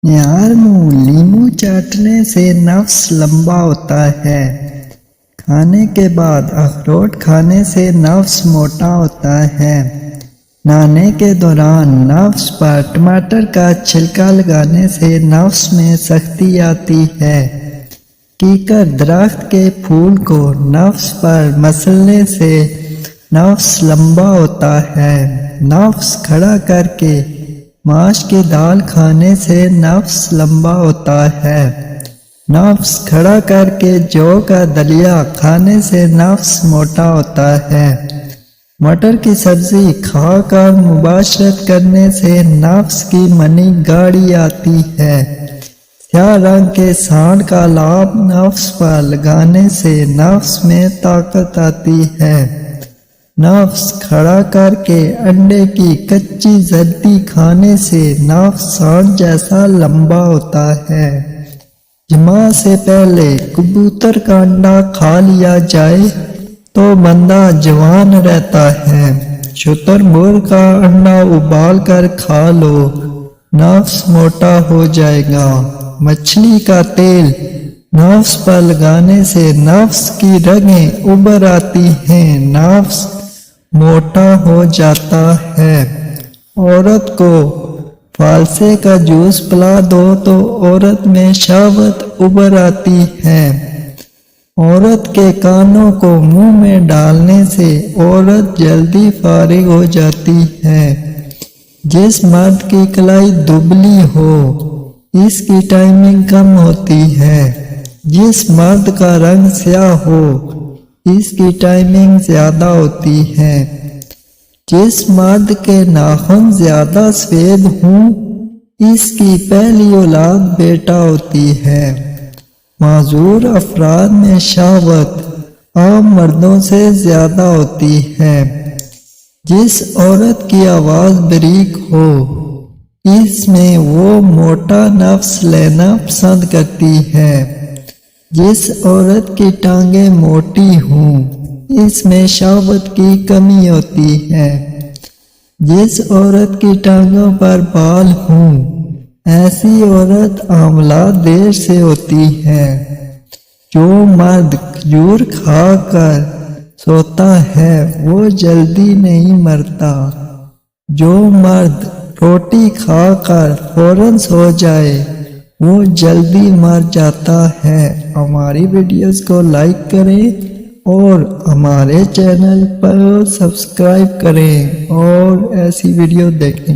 यार लीमू चाटने से नफ्स लंबा होता है। खाने के बाद अखरोट खाने से नफ्स मोटा होता है। नहाने के दौरान नफ्स पर टमाटर का छिलका लगाने से नफ्स में सख्ती आती है। कीकर दरख्त के फूल को नफ्स पर मसलने से नफ्स लंबा होता है। नफ्स खड़ा करके माश की दाल खाने से नफ्स लंबा होता है। नफ्स खड़ा करके जौ का दलिया खाने से नफ्स मोटा होता है। मटर की सब्जी खाकर मुबाशरत करने से नफ्स की मनी गाढ़ी आती है। स्याह रंग के सांड का लाभ नफ्स पर लगाने से नफ्स में ताकत आती है। नफ्स खड़ा करके अंडे की कच्ची जर्दी खाने से नफ्स सांड जैसा लंबा होता है। जुमा से पहले कबूतर का अंडा खा लिया जाए तो बंदा जवान रहता है। शुतुरमुर्ग का अंडा उबाल कर खा लो, नफ्स मोटा हो जाएगा। मछली का तेल नफ्स पर लगाने से नफ्स की रगें उभर आती हैं, नफ्स मोटा हो जाता है। औरत को फालसे का जूस पिला दो तो औरत में शहवत उभर आती है। औरत के कानों को मुंह में डालने से औरत जल्दी फारिग हो जाती है। जिस मर्द की कलाई दुबली हो इसकी टाइमिंग कम होती है। जिस मर्द का रंग स्याह हो इसकी टाइमिंग ज्यादा होती है। जिस मर्द के नाखून ज्यादा सफेद हों इसकी पहली औलाद बेटा होती है। माजूर अफराद में शहवत आम मर्दों से ज्यादा होती है। जिस औरत की आवाज बारीक हो इसमें वो मोटा नफ्स लेना पसंद करती है। जिस औरत की टांगें मोटी हों इसमें शहवत की कमी होती है। जिस औरत की टांगों पर बाल हों ऐसी औरत आमला देर से होती है। जो मर्द खजूर खाकर सोता है वो जल्दी नहीं मरता। जो मर्द रोटी खाकर फौरन सो जाए वो जल्दी मर जाता है। हमारी वीडियोस को लाइक करें और हमारे चैनल पर सब्सक्राइब करें और ऐसी वीडियो देखने